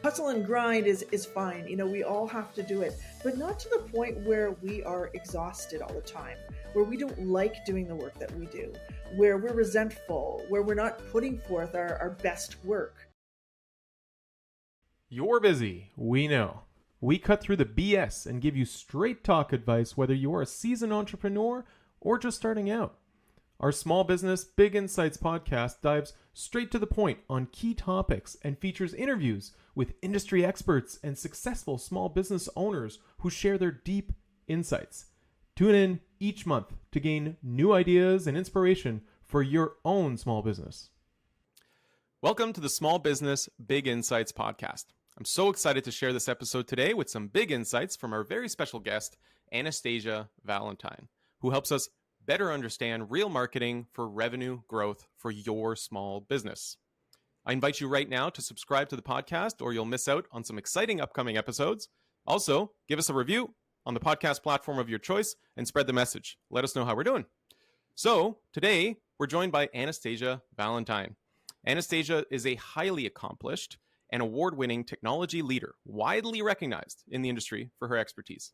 hustle and grind is fine. We all have to do it, but not to the point where we are exhausted all the time, where we don't like doing the work that we do, where we're resentful, where we're not putting forth our best work. You're busy, we know. We cut through the BS and give you straight talk advice whether you're a seasoned entrepreneur or just starting out. Our Small Business Big Insights podcast dives straight to the point on key topics and features interviews with industry experts and successful small business owners who share their deep insights. Tune in each month to gain new ideas and inspiration for your own small business. Welcome to the Small Business Big Insights podcast. I'm so excited to share this episode today with some big insights from our very special guest, Anastasia Valentine, who helps us better understand real marketing for revenue growth for your small business. I invite you right now to subscribe to the podcast or you'll miss out on some exciting upcoming episodes. Also, give us a review on the podcast platform of your choice and spread the message. Let us know how we're doing. So today we're joined by Anastasia Valentine. Anastasia is a highly accomplished and award-winning technology leader, widely recognized in the industry for her expertise.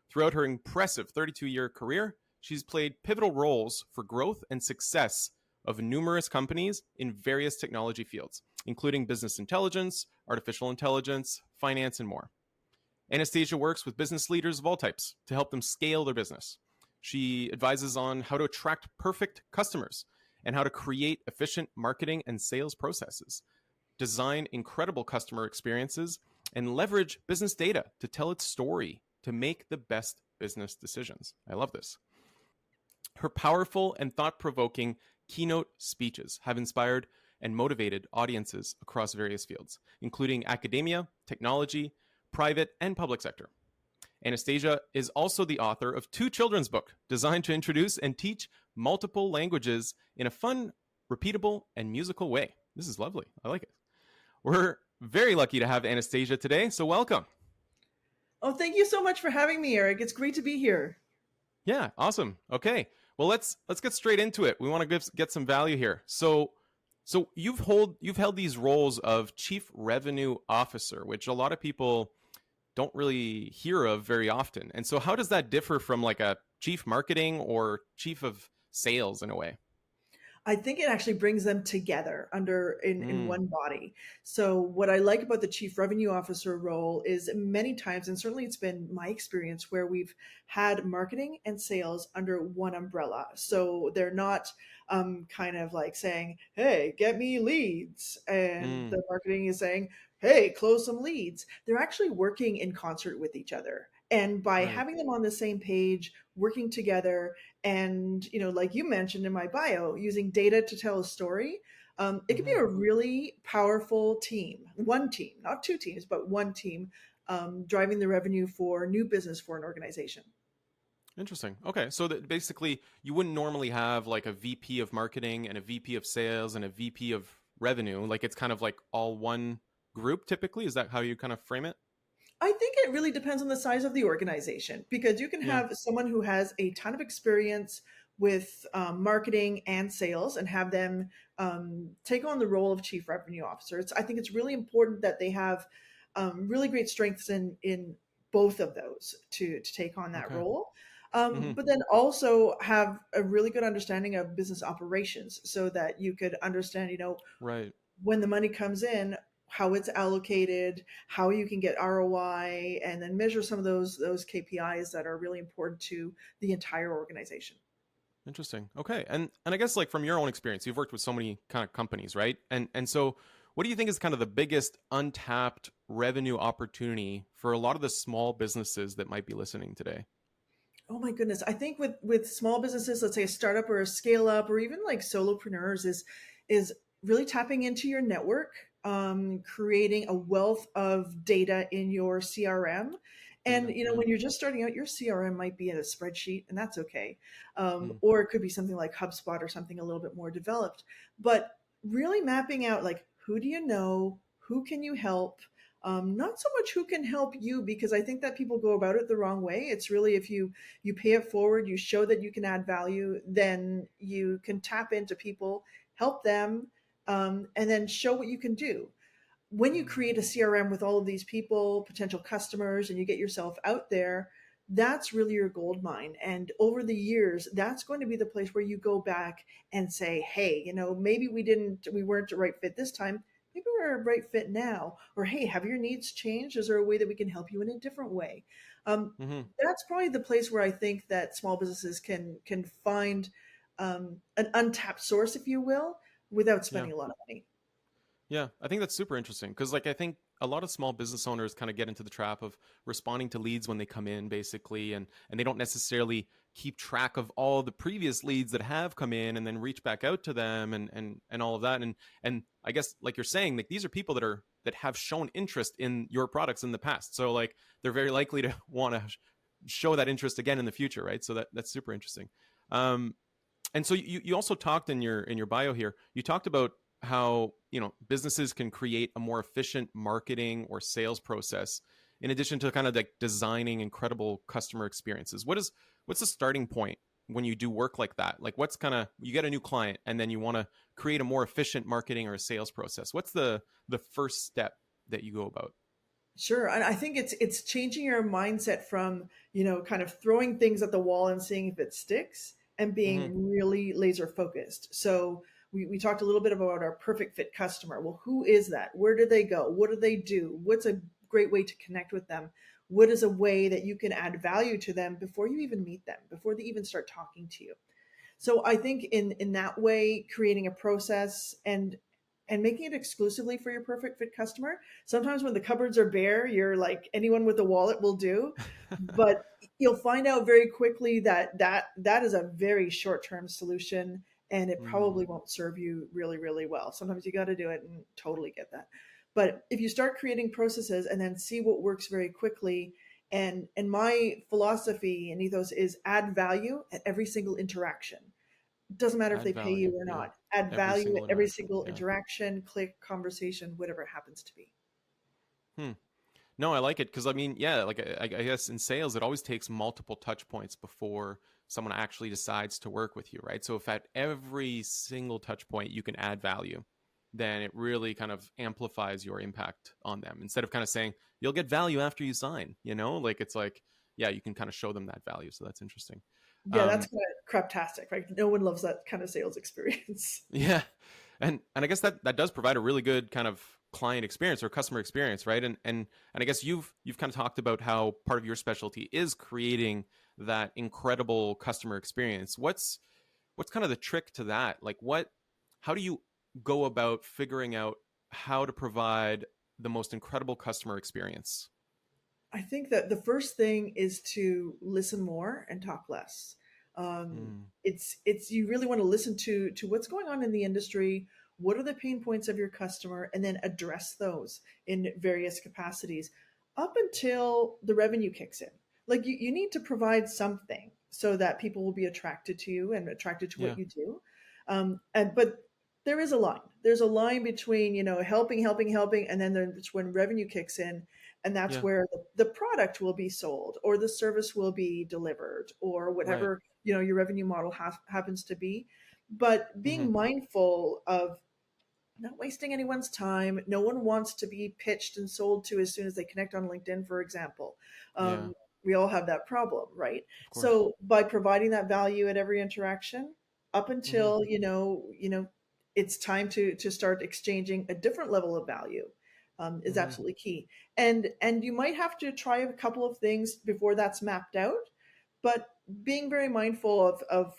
Throughout her impressive 32-year career, she's played pivotal roles for growth and success of numerous companies in various technology fields, including business intelligence, artificial intelligence, finance, and more. Anastasia works with business leaders of all types to help them scale their business. She advises on how to attract perfect customers and how to create efficient marketing and sales processes, design incredible customer experiences, and leverage business data to tell its story to make the best business decisions. I love this. Her powerful and thought-provoking keynote speeches have inspired and motivated audiences across various fields, including academia, technology, private, and public sector. Anastasia is also the author of 2 children's books designed to introduce and teach multiple languages in a fun, repeatable, and musical way. This is lovely. I like it. We're very lucky to have Anastasia today, so welcome. Oh, thank you so much for having me, Eric. It's great to be here. Yeah, awesome. Okay. Well, let's get straight into it. We want to get some value here. So you've held these roles of Chief Revenue Officer, which a lot of people don't really hear of very often. And so how does that differ from like a Chief Marketing or Chief of Sales in a way? I think it actually brings them together in one body. So what I like about the Chief Revenue Officer role is many times, and certainly it's been my experience, where we've had marketing and sales under one umbrella. So they're not kind of like saying, hey, get me leads. And the marketing is saying, hey, close some leads. They're actually working in concert with each other. And by having them on the same page, working together, and, like you mentioned in my bio, using data to tell a story, it can be a really powerful team. One team, not 2 teams, but one team driving the revenue for new business for an organization. Interesting. Okay. So that basically you wouldn't normally have like a VP of marketing and a VP of sales and a VP of revenue. Like it's kind of like all one group typically. Is that how you kind of frame it? I think it really depends on the size of the organization, because you can have someone who has a ton of experience with marketing and sales and have them take on the role of Chief Revenue Officer. I think it's really important that they have really great strengths in both of those to take on that role. But then also have a really good understanding of business operations so that you could understand, when the money comes in, how it's allocated, how you can get ROI, and then measure some of those KPIs that are really important to the entire organization. Interesting. Okay. And I guess like from your own experience, you've worked with so many kind of companies, right? And so what do you think is kind of the biggest untapped revenue opportunity for a lot of the small businesses that might be listening today? Oh my goodness. I think with small businesses, let's say a startup or a scale up, or even like solopreneurs, is really tapping into your network, creating a wealth of data in your CRM. And, when you're just starting out, your CRM might be in a spreadsheet, and that's okay. Or it could be something like HubSpot or something a little bit more developed. But really mapping out, like, who do you know? Who can you help? Not so much who can help you, because I think that people go about it the wrong way. It's really, if you pay it forward, you show that you can add value, then you can tap into people, help them, and then show what you can do. when you create a CRM with all of these people, potential customers, and you get yourself out there, that's really your gold mine. And over the years, that's going to be the place where you go back and say, hey, maybe we weren't a right fit this time. Maybe we're a right fit now. Or, hey, have your needs changed? Is there a way that we can help you in a different way? Um, Mm-hmm. that's probably the place where I think that small businesses can find an untapped source, if you will, without Yeah. spending a lot of money. Yeah, I think that's super interesting because, like, I think a lot of small business owners kind of get into the trap of responding to leads when they come in, basically, and they don't necessarily keep track of all the previous leads that have come in, and then reach back out to them, and all of that. And I guess, like you're saying, like these are people that have shown interest in your products in the past, so like they're very likely to want to show that interest again in the future, right? So that's super interesting. Um, and so you also talked in your bio here, you talked about how businesses can create a more efficient marketing or sales process in addition to kind of like designing incredible customer experiences. What's the starting point when you do work like that? Like what's kind of, you get a new client and then you want to create a more efficient marketing or a sales process, what's the first step that you go about? Sure. And I think it's changing your mindset from, kind of throwing things at the wall and seeing if it sticks and Mm-hmm. being really laser focused. So we talked a little bit about our perfect fit customer. Well, who is that? Where do they go? What do they do? What's a great way to connect with them? What is a way that you can add value to them before you even meet them, before they even start talking to you? So I think in that way, creating a process and making it exclusively for your perfect fit customer. Sometimes when the cupboards are bare, you're like anyone with a wallet will do, but you'll find out very quickly that is a very short-term solution and it Mm, probably won't serve you really, really well. Sometimes you got to do it and totally get that. But if you start creating processes and then see what works very quickly, and my philosophy and ethos is add value at every single interaction. It doesn't matter if add they pay value, you or yeah, not. Add every value at single every interaction, single yeah. interaction, click, conversation, whatever it happens to be. Hmm. No, I like it because I mean, yeah, like I guess in sales, it always takes multiple touch points before someone actually decides to work with you, right? So if at every single touch point you can add value, then it really kind of amplifies your impact on them. Instead of kind of saying you'll get value after you sign, like it's like, yeah, you can kind of show them that value. So that's interesting. Yeah, that's Um, kind of craptastic, right? No one loves that kind of sales experience. Yeah, and I guess that does provide a really good kind of client experience or customer experience, right? And I guess you've kind of talked about how part of your specialty is creating that incredible customer experience. What's kind of the trick to that? Like how do you go about figuring out how to provide the most incredible customer experience? I think that the first thing is to listen more and talk less. Mm, It's you really want to listen to what's going on in the industry. What are the pain points of your customer, and then address those in various capacities up until the revenue kicks in. Like you need to provide something so that people will be attracted to you and attracted to yeah, what you do. But there is a line. There's a line between helping, and then there's when revenue kicks in, and that's yeah, where the product will be sold or the service will be delivered or right. whatever your revenue model happens to be. But Hmm. being mindful of not wasting anyone's time. No one wants to be pitched and sold to as soon as they connect on LinkedIn, for example. Yeah, We all have that problem, right? of course. So by providing that value at every interaction, up Hmm. until it's time to start exchanging a different level of value, is Hmm. absolutely key. And you might have to try a couple of things before that's mapped out, but being very mindful of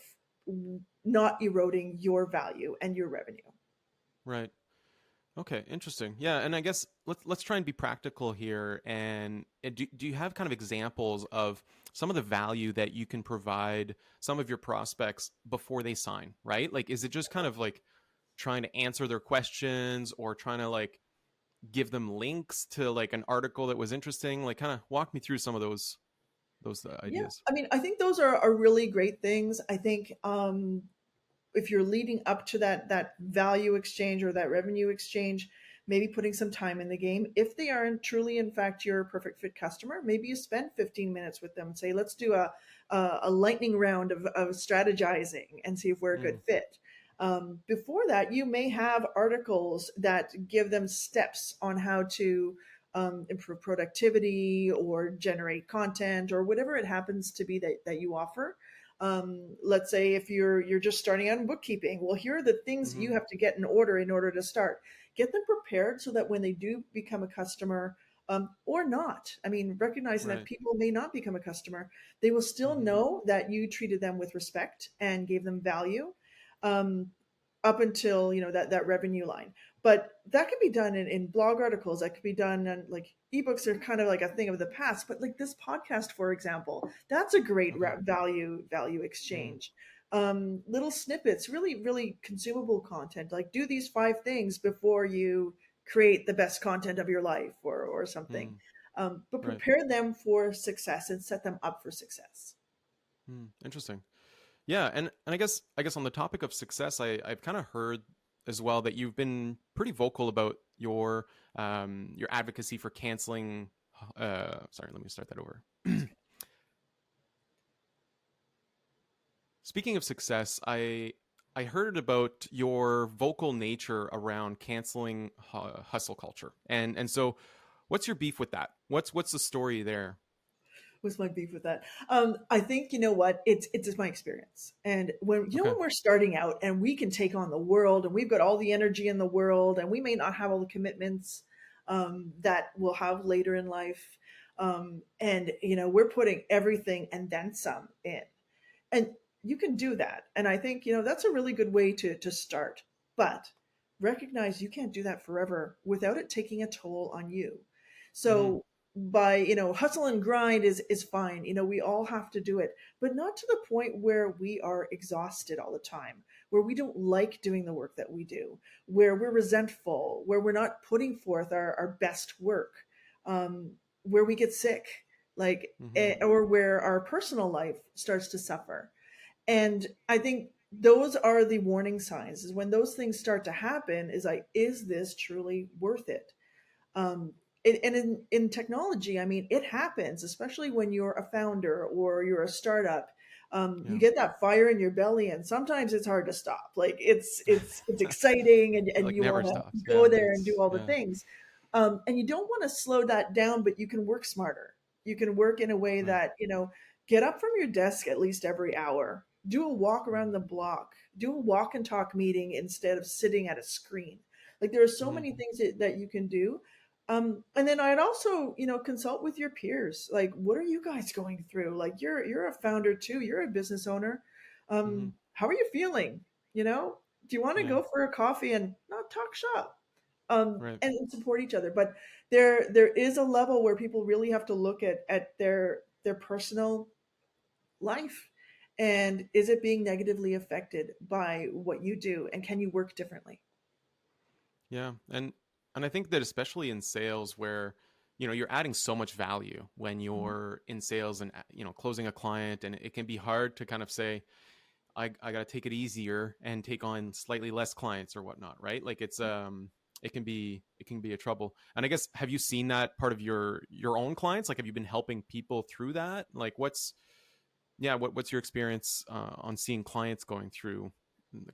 not eroding your value and your revenue. Right. Okay, interesting. Yeah, and I guess let's try and be practical here. And do you have kind of examples of some of the value that you can provide some of your prospects before they sign, right? Like, is it just kind of like trying to answer their questions or trying to like give them links to like an article that was interesting? Like, kind of walk me through some of those Yeah, ideas. I mean, I think those are really great things. I think if you're leading up to that value exchange or that revenue exchange, maybe putting some time in the game. If they aren't truly, in fact, your perfect fit customer, maybe you spend 15 minutes with them and say, let's do a lightning round of strategizing and see if we're a good Mm, fit. Before that, you may have articles that give them steps on how to improve productivity or generate content or whatever it happens to be that you offer. Let's say if you're just starting out in bookkeeping, well, here are the things Mm-hmm. you have to get in order to start. Get them prepared so that when they do become a customer, or not, I mean, recognizing that Right. people may not become a customer, they will still Mm-hmm. know that you treated them with respect and gave them value, um, up until that revenue line. But that can be done in blog articles. That could be done, and like ebooks are kind of like a thing of the past. But like this podcast, for example, that's a great Okay. value Mm. exchange. Little snippets, really consumable content. Like do these 5 things before you create the best content of your life, or something. Mm. But Right. prepare them for success and set them up for success. Mm. Interesting. Yeah, and I guess on the topic of success, I've kind of heard as well that you've been pretty vocal about your advocacy for canceling. Sorry, let me start that over. Speaking of success, I heard about your vocal nature around canceling hustle culture, and so what's your beef with that? What's the story there? Was my beef with that. I think you know what it's just my experience, and when Okay. we're starting out and we can take on the world and we've got all the energy in the world and we may not have all the commitments that we'll have later in life, and we're putting everything and then some in, and you can do that, and I think that's a really good way to start, but recognize you can't do that forever without it taking a toll on you. Mm-hmm. So by hustle and grind is fine, we all have to do it, but not to the point where we are exhausted all the time, where we don't like doing the work that we do, where we're resentful, where we're not putting forth our best work, um, where we get sick, like, Mm-hmm. or where our personal life starts to suffer. And I think those are the warning signs, is when those things start to happen, is like, is this truly worth it? um, and in technology, I mean, it happens, especially when you're a founder or you're a startup. You Yeah. get that fire in your belly, and sometimes it's hard to stop. Like it's exciting, and, It and like you never want to stops. go Yeah, there and do it's all the yeah. things. And you don't want to slow that down, but you can work smarter. You can work in a way Right. that get up from your desk at least every hour. Do a walk around the block. Do a walk and talk meeting instead of sitting at a screen. Like there are so Mm-hmm. many things that you can do, and then I'd also, consult with your peers. Like, what are you guys going through? Like, you're a founder too. You're a business owner. Mm-hmm. How are you feeling? Do you want to Yeah. go for a coffee and not talk shop? Right. And support each other. But there is a level where people really have to look at their personal life, and is it being negatively affected by what you do, and can you work differently? Yeah, and I think that especially in sales where you're adding so much value when you're in sales and closing a client, and it can be hard to kind of say I got to take it easier and take on slightly less clients or whatnot, right? Like it can be a trouble. And I guess have you seen that part of your own clients? Like have you been helping people through that? Like what's your experience on seeing clients going through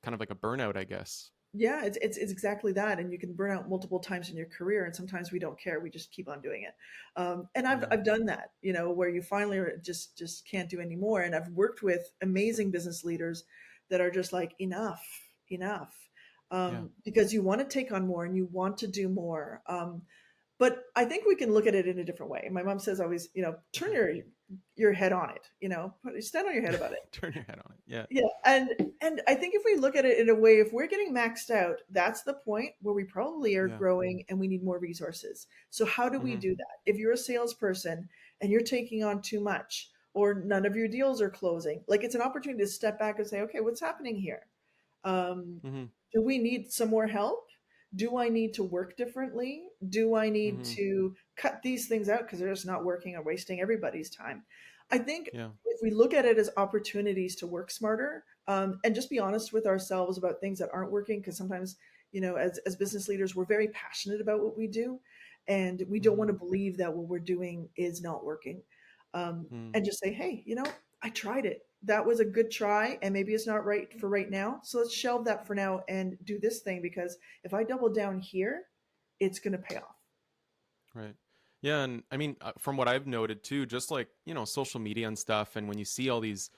kind of like a burnout, I guess? Yeah, it's exactly that, and you can burn out multiple times in your career, and sometimes we don't care; we just keep on doing it. And I've Yeah. I've done that, where you finally just can't do anymore. And I've worked with amazing business leaders that are just like, enough, enough, Yeah. because you want to take on more and you want to do more. But I think we can look at it in a different way. My mom says always, turn Okay. your head on it, stand on your head about it. Turn your head on it. Yeah. Yeah, and I think if we look at it in a way, if we're getting maxed out, that's the point where we probably are Yeah. growing and we need more resources. So how do we Mm-hmm. do that? If you're a salesperson and you're taking on too much, or none of your deals are closing, like it's an opportunity to step back and say, okay, what's happening here? Um, Mm-hmm. do we need some more help? Do I need to work differently? Do I need Mm-hmm. to cut these things out because they're just not working or wasting everybody's time? I think Yeah. if we look at it as opportunities to work smarter, and just be honest with ourselves about things that aren't working, because sometimes, as business leaders, we're very passionate about what we do, and we don't Mm-hmm. want to believe that what we're doing is not working. Mm. And just say, hey, I tried it. that was a good try, and maybe it's not right for right now. So let's shelve that for now and do this thing, because if I double down here, it's going to pay off. Right. Yeah, and I mean, from what I've noted too, just like social media and stuff, and when you see all these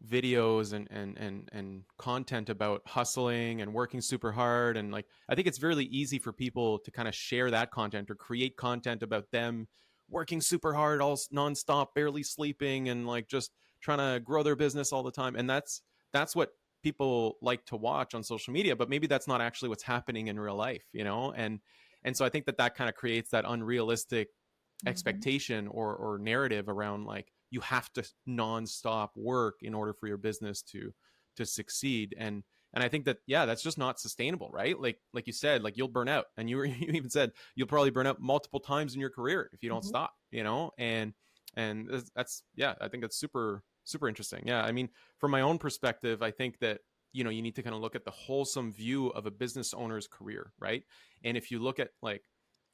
videos and content about hustling and working super hard, and like I think it's really easy for people to kind of share that content or create content about them working super hard, all nonstop, barely sleeping, and like just trying to grow their business all the time, and that's what people like to watch on social media, but maybe that's not actually what's happening in real life, and so I think that kind of creates that unrealistic Mm-hmm. expectation or narrative around like you have to nonstop work in order for your business to succeed. And I think that that's just not sustainable, right? Like you said, like you'll burn out, and you even said you'll probably burn out multiple times in your career if you don't Mm-hmm. stop, and that's I think that's super super interesting. Yeah, I mean, from my own perspective, I think that you need to kind of look at the wholesome view of a business owner's career, right? And if you look at like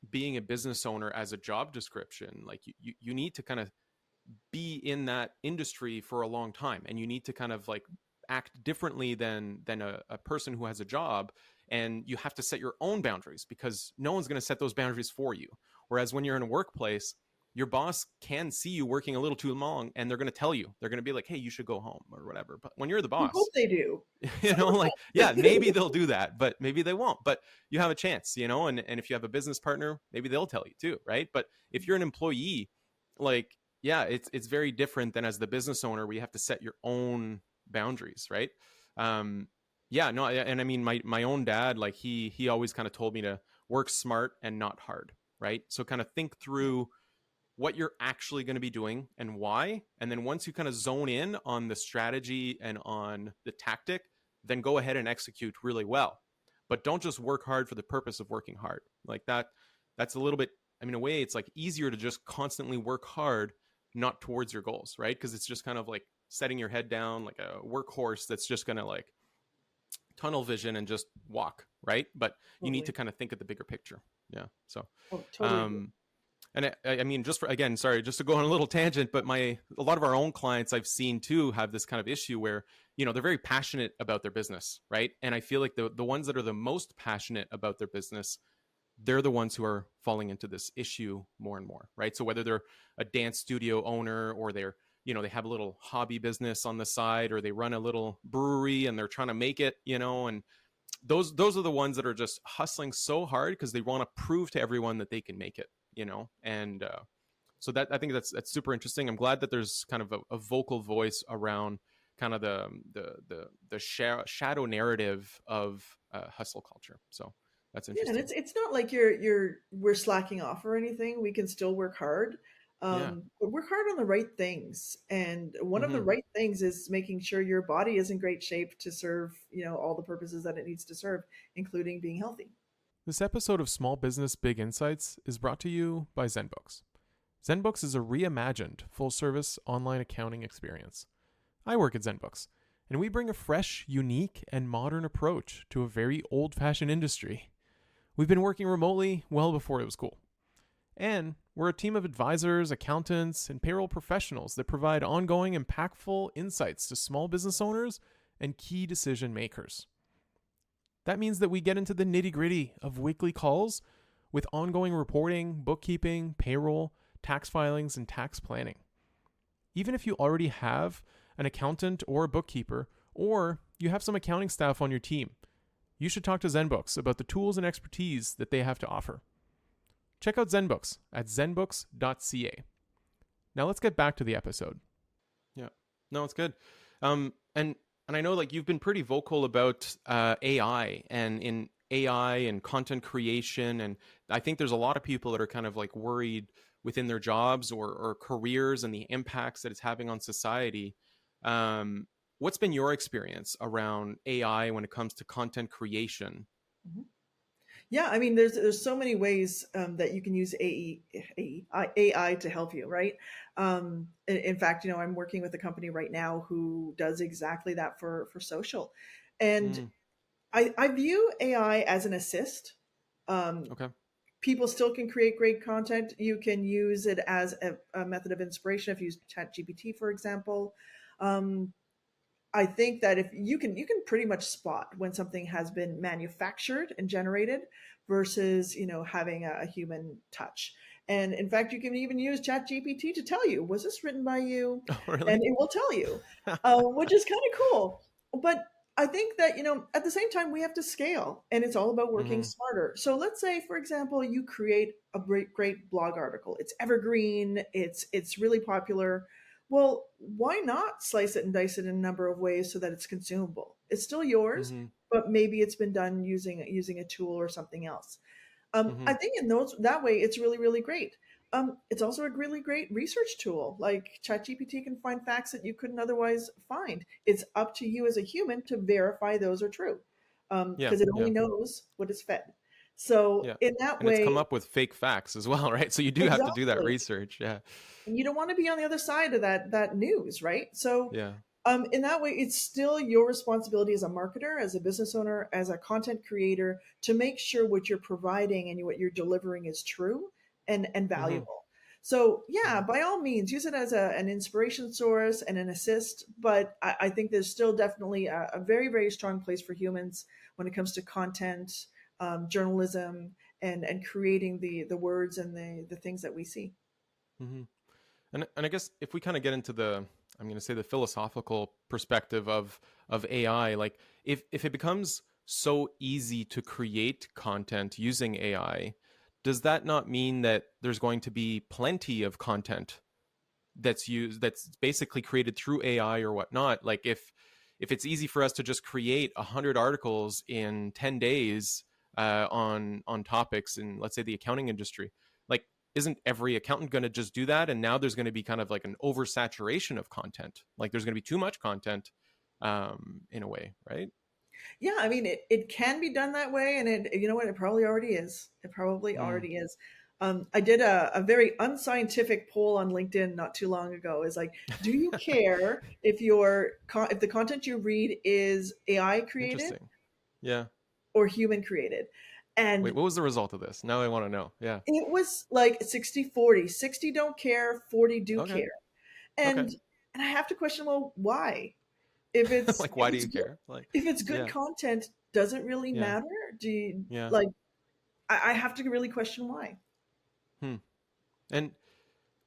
being a business owner as a job description, like you need to kind of be in that industry for a long time, and you need to kind of like act differently than a person who has a job, and you have to set your own boundaries because no one's going to set those boundaries for you. Whereas when you're in a workplace, your boss can see you working a little too long, and they're going to tell you, they're going to be like, hey, you should go home or whatever. But when you're the We hope boss, they do. Some of like, them yeah, maybe they'll do that, but maybe they won't. But you have a chance, and if you have a business partner, maybe they'll tell you too, right? But if you're an employee, like, yeah, it's very different than as the business owner where you have to set your own boundaries, right? um yeah, no, and I mean, my own dad, like he always kind of told me to work smart and not hard, right? So kind of think through what you're actually going to be doing and why. And then once you kind of zone in on the strategy and on the tactic, then go ahead and execute really well. But don't just work hard for the purpose of working hard. Like that's a little bit, I mean, in a way, it's like easier to just constantly work hard, not towards your goals, right? Because it's just kind of like setting your head down like a workhorse that's just going to like tunnel vision and just walk, right? But you need to totally. kind of think of the bigger picture. Yeah. So, Oh, totally agree. um, and I mean, just for, again, sorry, just to go on a little tangent, but a lot of our own clients I've seen too have this kind of issue where they're very passionate about their business, right? And I feel like the ones that are the most passionate about their business, they're the ones who are falling into this issue more and more, right? So whether they're a dance studio owner, or they're they have a little hobby business on the side, or they run a little brewery and they're trying to make it, and those are the ones that are just hustling so hard because they want to prove to everyone that they can make it, and so that I think that's super interesting. I'm glad that there's kind of a vocal voice around kind of the shadow narrative of hustle culture. So that's Yeah, and interesting. it's not like we're slacking off or anything. We can still work hard, Yeah. but work hard on the right things. And one of the Mm-hmm. right things is making sure your body is in great shape to serve, all the purposes that it needs to serve, including being healthy. This episode of Small Business Big Insights is brought to you by Zenbooks. Zenbooks is a reimagined full-service online accounting experience. I work at Zenbooks, and we bring a fresh, unique, and modern approach to a very old-fashioned industry. We've been working remotely well before it was cool. And we're a team of advisors, accountants, and payroll professionals that provide ongoing, impactful insights to small business owners and key decision makers. That means that we get into the nitty gritty of weekly calls with ongoing reporting, bookkeeping, payroll, tax filings, and tax planning. Even if you already have an accountant or a bookkeeper, or you have some accounting staff on your team, you should talk to Zenbooks about the tools and expertise that they have to offer. Check out Zenbooks at Zenbooks.ca. Now let's get back to the episode. Yeah, no, it's good. And I know like you've been pretty vocal about AI and in AI and content creation, and I think there's a lot of people that are kind of like worried within their jobs or careers and the impacts that it's having on society. Um, what's been your experience around AI when it comes to content creation? Mhm. Yeah, I mean, there's so many ways that you can use AI to help you, right? In fact, I'm working with a company right now who does exactly that for social, and Mm, I view AI as an assist. Um, okay. People still can create great content. You can use it as a method of inspiration if you use ChatGPT, for example. Um, I think that if you can pretty much spot when something has been manufactured and generated versus having a human touch. And in fact, you can even use ChatGPT to tell you, was this written by you? Oh, And really? it will tell you, which is kind of cool. But I think that at the same time we have to scale, and it's all about working Mm-hmm. smarter. So let's say, for example, you create a great blog article. It's evergreen. It's really popular. Well, why not slice it and dice it in a number of ways so that it's consumable? It's still yours, Mm-hmm. but maybe it's been done using a tool or something else. Mm-hmm. I think in those that way, it's really really great. It's also a really great research tool. Like ChatGPT can find facts that you couldn't otherwise find. It's up to you as a human to verify those are true, Yeah. because it only Yeah. knows what is fed. So Yeah. in that And it's come way, up with fake facts as well, right? So you do have to do that exactly. research. Yeah. And you don't want to be on the other side of that news, right? So Yeah. in that way, it's still your responsibility as a marketer, as a business owner, as a content creator to make sure what you're providing and what you're delivering is true and Mm-hmm. valuable. So yeah, Mm-hmm. by all means, use it as an inspiration source and an assist. But I think there's still definitely a very very strong place for humans when it comes to content, journalism, and creating the words and the things that we see. Mm-hmm. And I guess if we kind of get into the, I'm going to say the philosophical perspective of AI, like if it becomes so easy to create content using AI, does that not mean that there's going to be plenty of content that's basically created through AI or whatnot? Like if it's easy for us to just create 100 articles in 10 days on topics in, let's say, the accounting industry, like isn't every accountant going to just do that? And now there's going to be kind of like an oversaturation of content. Like there's going to be too much content, in a way, right? Yeah, I mean, it can be done that way, and you know what? It probably already is. It probably Mm, already is. I did a very unscientific poll on LinkedIn not too long ago. Is like, do you care if the content you read is AI created interesting. Yeah. or human created? And Wait, what was the result of this? Now I want to know. Yeah. it was like 60-40. 60 don't care, 40 do Okay. care. Okay. And and I have to question, well, why? If it's Like, if why do it's you good care? Like, if it's good yeah. content, does it really Yeah. matter? Do you Yeah. like I have to really question why. Hmm. And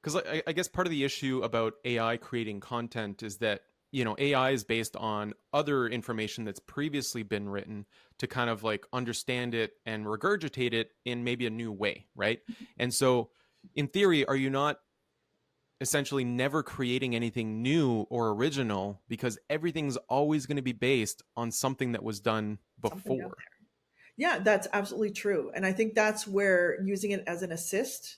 because I guess part of the issue about AI creating content is that, AI is based on other information that's previously been written to kind of like understand it and regurgitate it in maybe a new way, right? And so in theory, are you not essentially never creating anything new or original because everything's always going to be based on something that was done Something out before? there. Yeah, that's absolutely true. And I think that's where using it as an assist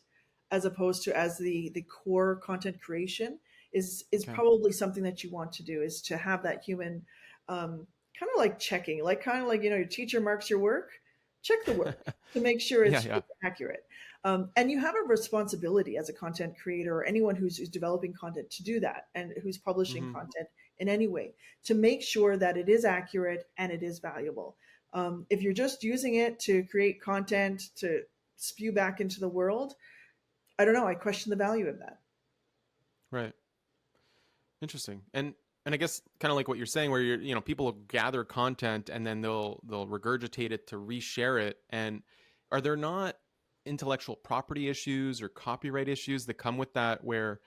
as opposed to as the core content creation is Okay. probably something that you want to do is to have that human kind of like checking, like kind of like your teacher marks your work, check the work to make sure Yeah, it's yeah. accurate. And you have a responsibility as a content creator or anyone who's developing content to do that and who's publishing Hmm. content in any way to make sure that it is accurate and it is valuable. If you're just using it to create content to spew back into the world, I don't know. I question the value of that. Right. Interesting. And I guess kind of like what you're saying, where people will gather content and then they'll regurgitate it to reshare it. And are there not intellectual property issues or copyright issues that come with that, where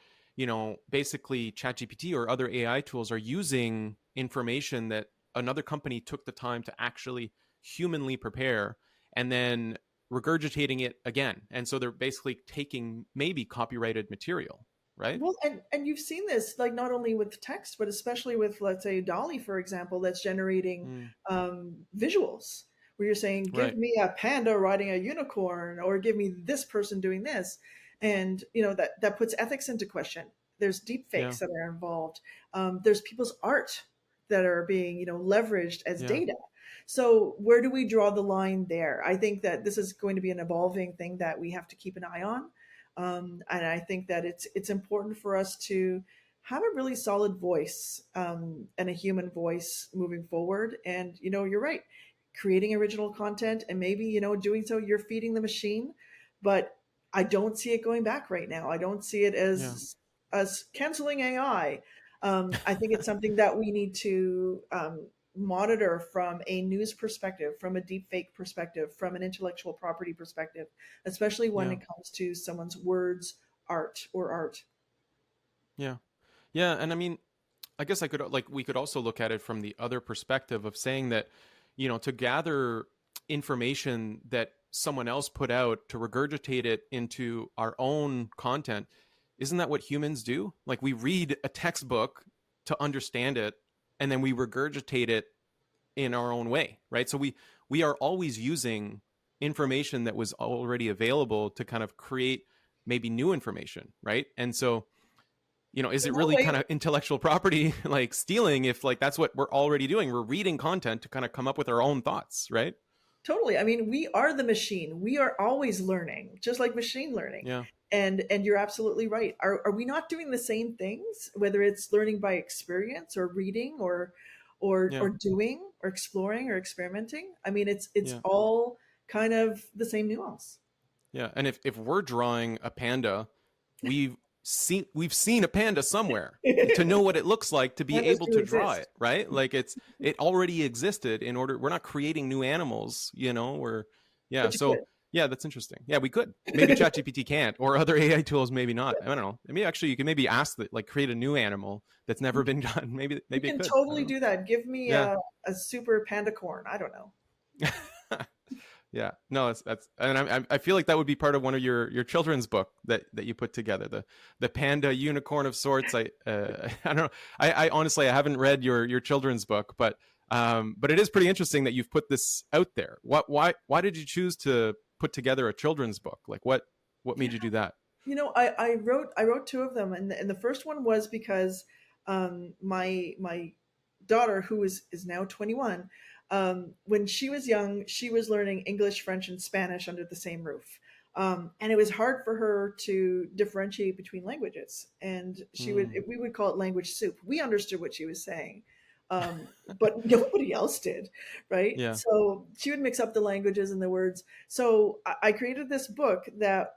basically ChatGPT or other AI tools are using information that another company took the time to actually humanly prepare and then regurgitating it again, and so they're basically taking maybe copyrighted material, right? Well, and you've seen this like not only with text, but especially with let's say Dolly, for example, that's generating Mm, visuals where you're saying, "Give right. me a panda riding a unicorn," or "Give me this person doing this," and that puts ethics into question. There's deep Yeah. fakes that are involved. There's people's art that are being leveraged as Yeah. data. So where do we draw the line there? I think that this is going to be an evolving thing that we have to keep an eye on. And I think that it's important for us to have a really solid voice and a human voice moving forward. And you're right, creating original content and maybe doing so you're feeding the machine, but I don't see it going back right now. I don't see it Yeah. as canceling AI. I think it's something that we need to monitor from a news perspective, from a deep fake perspective, from an intellectual property perspective, especially when Yeah. it comes to someone's words, art, or art. Yeah. Yeah. And I mean, I guess I could like we could also look at it from the other perspective of saying that, to gather information that someone else put out to regurgitate it into our own content, isn't that what humans do? Like we read a textbook to understand it and then we regurgitate it in our own way, right? So we are always using information that was already available to kind of create maybe new information, right? And so is In it that really way, kind of intellectual property like stealing if like that's what we're already doing? We're reading content to kind of come up with our own thoughts, right? totally. I mean, we are the machine. We are always learning, just like machine learning. Yeah. And you're absolutely right. Are we not doing the same things, whether it's learning by experience or reading or Yeah. doing or exploring or experimenting? I mean, it's Yeah. all kind of the same nuance. Yeah. And if we're drawing a panda, we've we've seen a panda somewhere to know what it looks like to be Pandas able do to draw exist. it, right? Like it already existed in order we're not creating new animals, we're yeah, But you so yeah, that's interesting. Yeah, we could. Maybe could. ChatGPT can't or other AI tools maybe not. I don't know. Maybe actually you can maybe ask that like create a new animal that's never been done. Maybe You it can could. I totally don't know. do that. Give me Yeah. a super panda corn. I don't know. Yeah, no, it's that's, and I feel like that would be part of one of your children's book that you put together, the panda unicorn of sorts. I don't know. I honestly I haven't read your children's book, but it is pretty interesting that you've put this out there. Why did you choose to put together a children's book? Like what Yeah. made you do that? I wrote two of them, and the first one was because my daughter, who is now 21, when she was young, she was learning English, French, and Spanish under the same roof. And it was hard for her to differentiate between languages. And Mm, we would call it language soup. We understood what she was saying, but nobody else did, right? yeah. So she would mix up the languages and the words. So I created this book that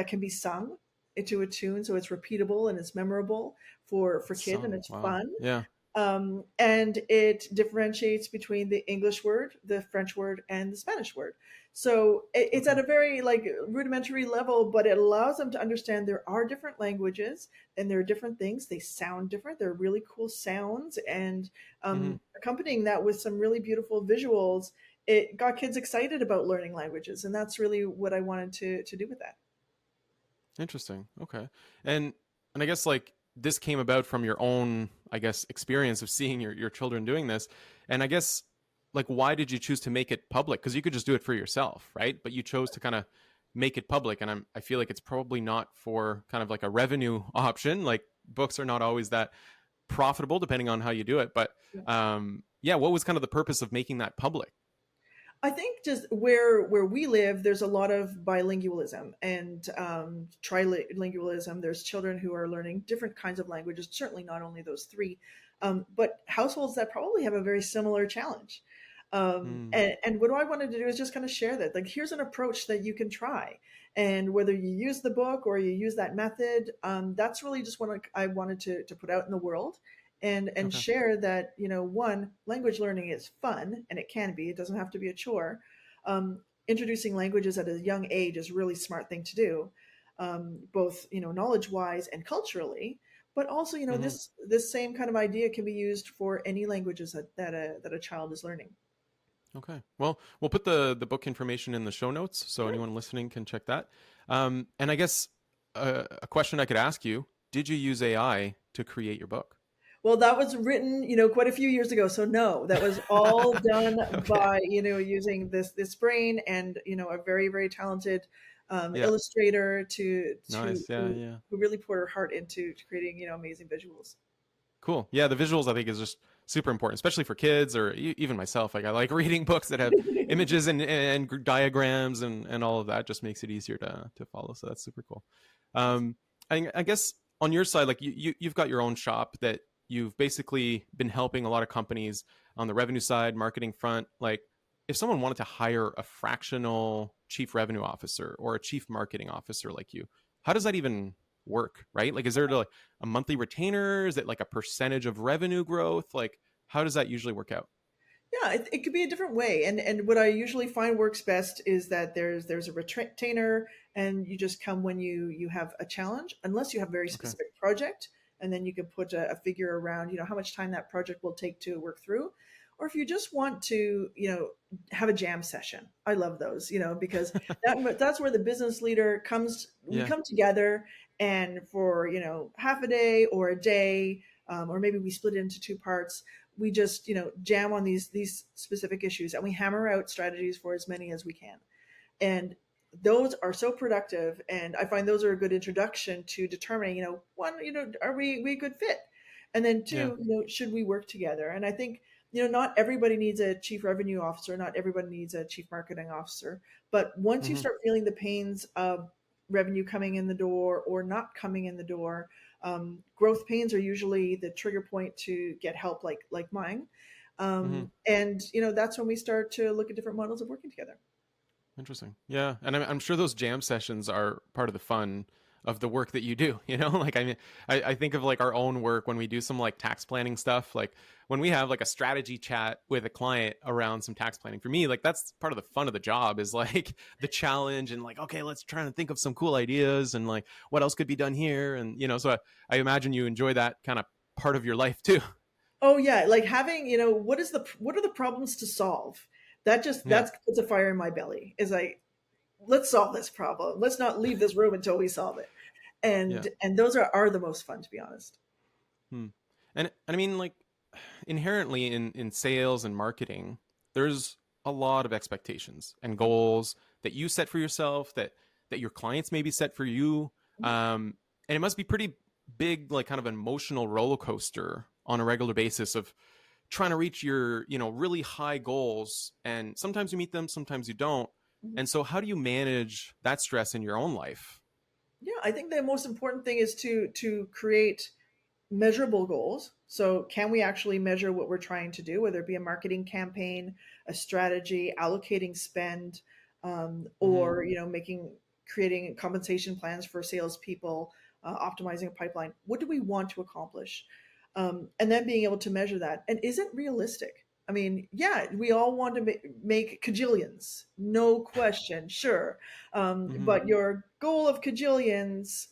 can be sung into a tune, so it's repeatable and it's memorable for kids and Song. it's Wow. fun. Yeah. And it differentiates between the English word, the French word, and the Spanish word. So it's Okay. at a very like rudimentary level, but it allows them to understand there are different languages and there are different things. They sound different. They're really cool sounds, and Hmm. accompanying that with some really beautiful visuals, it got kids excited about learning languages, and that's really what I wanted to do with that. Interesting. Okay. And I guess like this came about from your own, I guess, experience of seeing your children doing this. And I guess like why did you choose to make it public? Because you could just do it for yourself, right? But you chose to kind of make it public. And I feel like it's probably not for kind of like a revenue option. Like books are not always that profitable depending on how you do it. But yeah, what was kind of the purpose of making that public? I think just where we live, there's a lot of bilingualism and trilingualism. There's children who are learning different kinds of languages. Certainly not only those three, but households that probably have a very similar challenge. Hmm. And what I wanted to do is just kind of share that. Like, here's an approach that you can try, and whether you use the book or you use that method, that's really just what I wanted to put out in the world and Okay. share that, one, language learning is fun, and it can be. It doesn't have to be a chore. Introducing languages at a young age is a really smart thing to do, both knowledge wise and culturally. But also, Hmm. this same kind of idea can be used for any languages that a child is learning. Okay. Well, we'll put the book information in the show notes so Sure. anyone listening can check that. And I guess a question I could ask you: did you use AI to create your book? Well, that was written, quite a few years ago. So no, that was all done Okay. by, using this brain and, a very, very talented Yeah. illustrator to Nice. Yeah. who, Yeah. who really poured her heart into creating, amazing visuals. Cool. Yeah. The visuals I think is just super important, especially for kids or even myself. Like I like reading books that have images and diagrams and all of that. Just makes it easier to follow. So that's super cool. Um, I guess on your side, like you've got your own shop that you've basically been helping a lot of companies on the revenue side, marketing front. Like if someone wanted to hire a fractional chief revenue officer or a chief marketing officer like you, how does that even work, right? Like, is there like a monthly retainer? Is it like a percentage of revenue growth? Like, how does that usually work out? Yeah, it could be a different way. And what I usually find works best is that there's a retainer, and you just come when you have a challenge, unless you have a very Okay. specific project, and then you can put a figure around, how much time that project will take to work through. Or if you just want to, have a jam session. I love those, because that's where the business leader comes. We Yeah. come together, and for half a day or a day, or maybe we split it into two parts. We just jam on these specific issues, and we hammer out strategies for as many as we can. And those are so productive, and I find those are a good introduction to determining, one, are we a good fit, and then Yeah. two, should we work together. And I think not everybody needs a chief revenue officer, not everybody needs a chief marketing officer, but once you Mm-hmm. start feeling the pains of revenue coming in the door or not coming in the door, growth pains are usually the trigger point to get help like mine. Mm-hmm. And that's when we start to look at different models of working together. Interesting. Yeah, and I'm sure those jam sessions are part of the fun of the work that you do. Like, I mean, I think of like our own work when we do some like tax planning stuff. Like when we have like a strategy chat with a client around some tax planning. For me, like that's part of the fun of the job is like the challenge and like, okay, let's try and think of some cool ideas and like what else could be done here. And so I imagine you enjoy that kind of part of your life too. Oh yeah, like having, what are the problems to solve? Yeah, That puts a fire in my belly. Is like, let's solve this problem. Let's not leave this room until we solve it. yeah. And those are the most fun, to be honest. Hmm. And I mean, like inherently in sales and marketing, there's a lot of expectations and goals that you set for yourself, that your clients maybe set for you, and it must be pretty big, like kind of an emotional roller coaster on a regular basis of trying to reach your really high goals, and sometimes you meet them, sometimes you don't. Mhm. And so, how do you manage that stress in your own life? Yeah, I think the most important thing is to create measurable goals. So, can we actually measure what we're trying to do, whether it be a marketing campaign, a strategy, allocating spend, Mm-hmm. or creating compensation plans for salespeople, optimizing a pipeline? What do we want to accomplish? And then being able to measure that. And is it realistic? I mean, yeah, we all want to make cajillions, no question, sure. Mm-hmm. But your goal of cajillions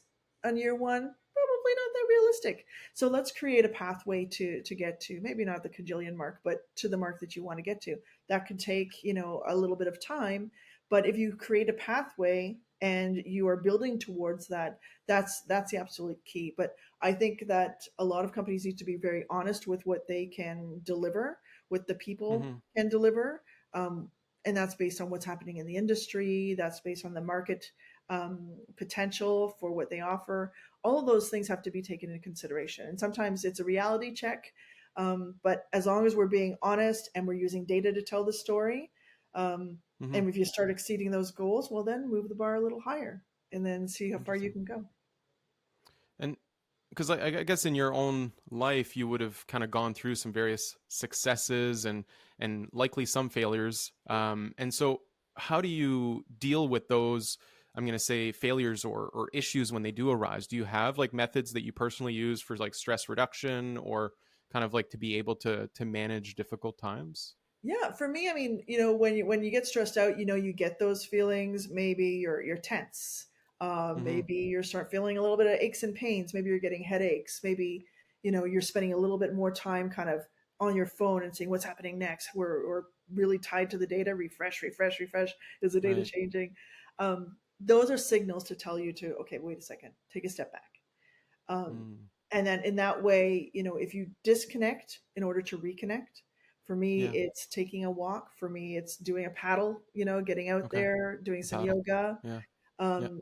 on year one, probably not that realistic. So let's create a pathway to get to, maybe not the cajillion mark, but to the mark that you want to get to. That could take, a little bit of time, but if you create a pathway and you are building towards that, that's the absolute key. But I think that a lot of companies need to be very honest with what they can deliver, what the people Mm-hmm. can deliver. Um, and that's based on what's happening in the industry, that's based on the market potential for what they offer. All of those things have to be taken into consideration. And sometimes it's a reality check. But as long as we're being honest and we're using data to tell the story, um, Mm-hmm. and if you start exceeding those goals, well, then move the bar a little higher and then see how far you Interesting. can go. And because I guess in your own life you would have kind of gone through some various successes and likely some failures. And so how do you deal with those? I'm going to say failures or issues when they do arise. Do you have like methods that you personally use for like stress reduction or kind of like to be able to manage difficult times? Yeah, for me, I mean, when you get stressed out, you get those feelings. Maybe you're tense. Mm-hmm. Maybe you start feeling a little bit of aches and pains. Maybe you're getting headaches. Maybe you're spending a little bit more time kind of on your phone and seeing what's happening next. We're really tied to the data. Refresh, refresh, refresh. Is the data Right. changing? Those are signals to tell you to, okay, wait a second, take a step back. Um, Mm. and then in that way, if you disconnect in order to reconnect, for me, Yeah. it's taking a walk. For me, it's doing a paddle, getting out Okay. there, doing The some paddle. yoga. Yeah. Yeah. Um,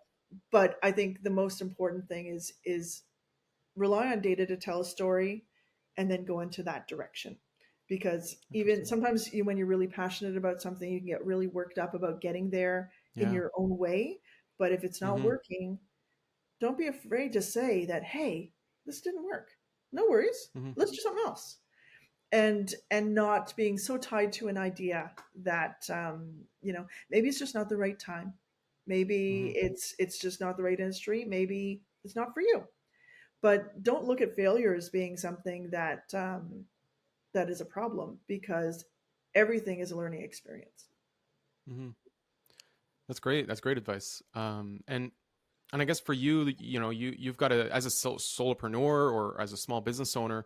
but I think the most important thing is rely on data to tell a story and then go into that direction. Because even Interesting. sometimes when you're really passionate about something, you can get really worked up about getting there in Yeah. your own way. But if it's not Mm-hmm. working, don't be afraid to say that, hey, this didn't work. No worries. Mm-hmm. Let's do something else. And not being so tied to an idea that maybe it's just not the right time. Mm-hmm. Maybe it's just not the right industry. Maybe it's not for you. But don't look at failure as being something that that is a problem, because everything is a learning experience. Hmm. That's great. That's great advice. And I guess for you, you've got to, as a solopreneur or as a small business owner,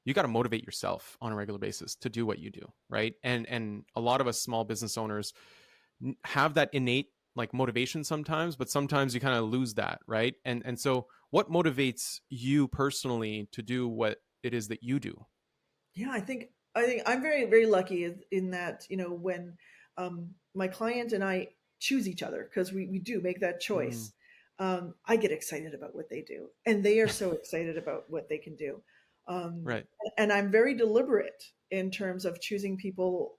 you got to motivate yourself on a regular basis to do what you do, right? And a lot of us small business owners have that innate like motivation sometimes, but sometimes you kind of lose that, right? And so what motivates you personally to do what it is that you do? Yeah, I think I'm very very lucky in that, when my client and I choose each other, because we do make that Mm, choice. I get excited about what they do, and they are so excited about what they can do. Um, right. and I'm very deliberate in terms of choosing people,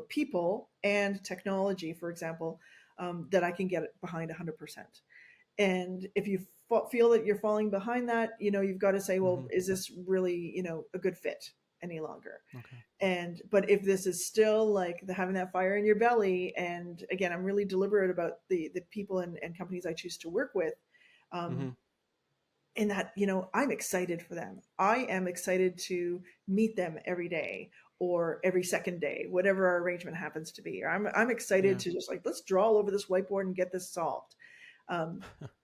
people and technology, for example, that I can get behind 100%. And if you feel that you're falling behind that, you've got to say, well, Hmm. is this really, a good fit any longer? Okay. And but if this is still like having that fire in your belly, and again, I'm really deliberate about the people and companies I choose to work with, um, Hmm. in that, I'm excited for them. I am excited to meet them every day or every second day, whatever our arrangement happens to be. Or I'm excited Yeah. to just like, let's draw all over this whiteboard and get this solved. um,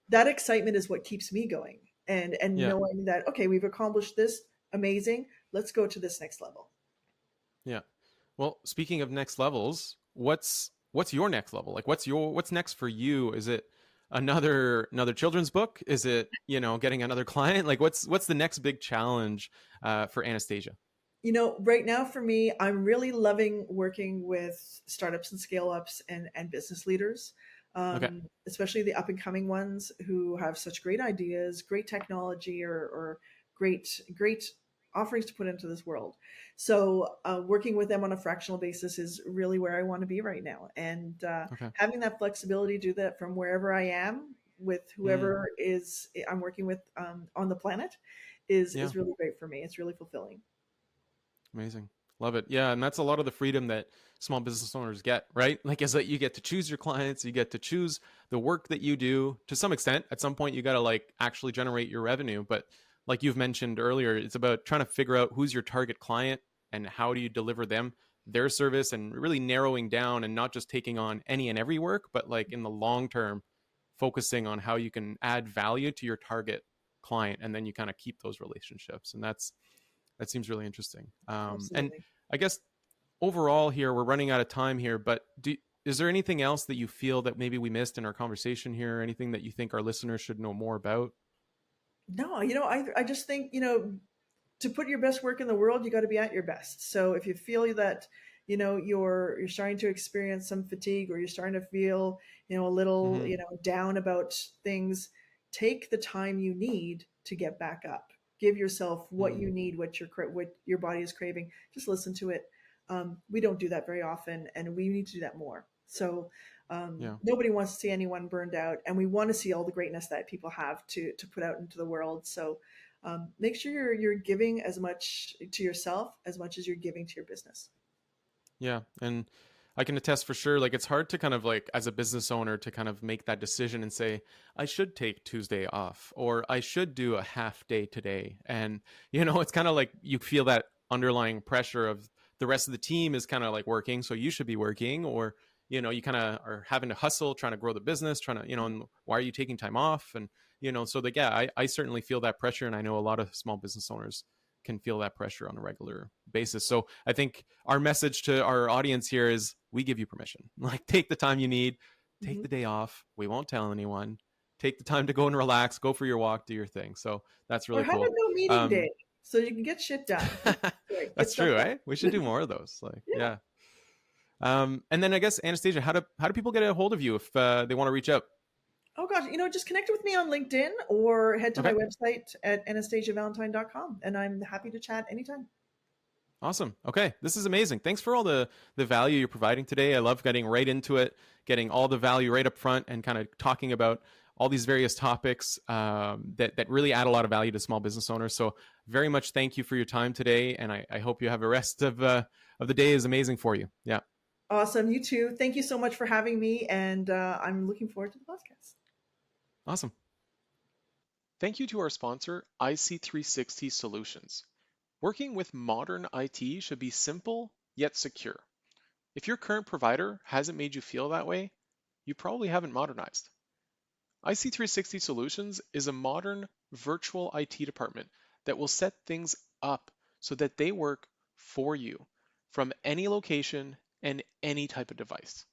that excitement is what keeps me going, and Yeah. knowing that, okay, we've accomplished this, amazing, let's go to this next level. Yeah. Well, speaking of next levels, what's your next level? Like what's next for you? Is it another children's book? Is it, getting another client? Like what's the next big challenge for Anastasia? Right now for me, I'm really loving working with startups and scale ups and business leaders, Okay. especially the up and coming ones who have such great ideas, great technology, or great offerings to put into this world. So working with them on a fractional basis is really where I want to be right now, and Okay. having that flexibility to do that from wherever I am with Mm, whoever is I'm working with on the planet is yeah. is really great for me. It's really fulfilling. Amazing. Love it. Yeah, and that's a lot of the freedom that small business owners get, right? Like is that you get to choose your clients, you get to choose the work that you do to some extent. At some point you got to like actually generate your revenue, but like you've mentioned earlier, it's about trying to figure out who's your target client and how do you deliver them their service, and really narrowing down and not just taking on any and every work, but like in the long term focusing on how you can add value to your target client, and then you kind of keep those relationships. And that seems really interesting. And Absolutely. I guess overall here, we're running out of time here, but is there anything else that you feel that maybe we missed in our conversation here? Anything that you think our listeners should know more about? No, I just think, to put your best work in the world, you got to be at your best. So if you feel that, you're starting to experience some fatigue, or you're starting to feel, a little, Mm-hmm. down about things, take the time you need to get back up. Give yourself what Mm, you need, what your body is craving. Just listen to it. We don't do that very often, and we need to do that more. So yeah. nobody wants to see anyone burned out, and we want to see all the greatness that people have to put out into the world. So make sure you're giving as much to yourself as much as you're giving to your business. Yeah. And I can attest for sure, like it's hard to kind of like as a business owner to kind of make that decision and say, I should take Tuesday off or I should do a half day today. And, it's kind of like you feel that underlying pressure of the rest of the team is kind of like working. So you should be working, or, you kind of are having to hustle, trying to grow the business, trying to, and why are you taking time off? And, so like, yeah, I certainly feel that pressure. And I know a lot of small business owners can feel that pressure on a regular basis. So I think our message to our audience here is we give you permission. Like take the time you need, take Hmm. the day off. We won't tell anyone. Take the time to go and relax, go for your walk, do your thing. So that's Or really have a cool. no meeting Um, day so you can get shit done. Get that's stuff true, done. right? We should do more of those. Like, Yeah. yeah. And then I guess Anastasia, how do people get a hold of you if they want to reach out? Oh gosh, just connect with me on LinkedIn or head to my Okay. website at anastasiavalentine.com, and I'm happy to chat anytime. Awesome. Okay, this is amazing. Thanks for all the value you're providing today. I love getting right into it, getting all the value right up front, and kind of talking about all these various topics that really add a lot of value to small business owners. So, very much thank you for your time today, and I hope you have the rest of the day is amazing for you. Yeah, Awesome. You too. Thank you so much for having me, and I'm looking forward to the podcast. awesome. Thank you to our sponsor, IC360 Solutions. Working with modern IT should be simple yet secure. If your current provider hasn't made you feel that way, you probably haven't modernized. IC360 Solutions is a modern virtual IT department that will set things up so that they work for you from any location and any type of device.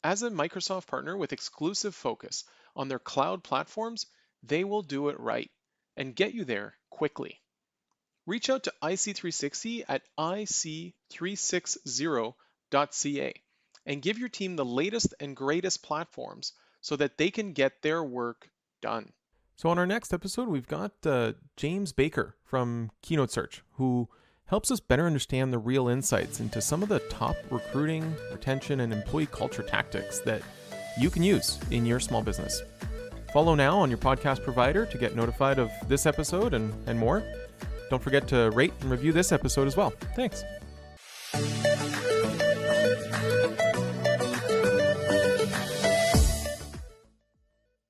As a Microsoft partner with exclusive focus on their cloud platforms, they will do it right and get you there quickly. Reach out to IC360 at ic360.ca and give your team the latest and greatest platforms so that they can get their work done. So on our next episode, we've got James Baker from Keynote Search, who helps us better understand the real insights into some of the top recruiting, retention, and employee culture tactics that you can use in your small business. Follow now on your podcast provider to get notified of this episode and more. Don't forget to rate and review this episode as well. Thanks.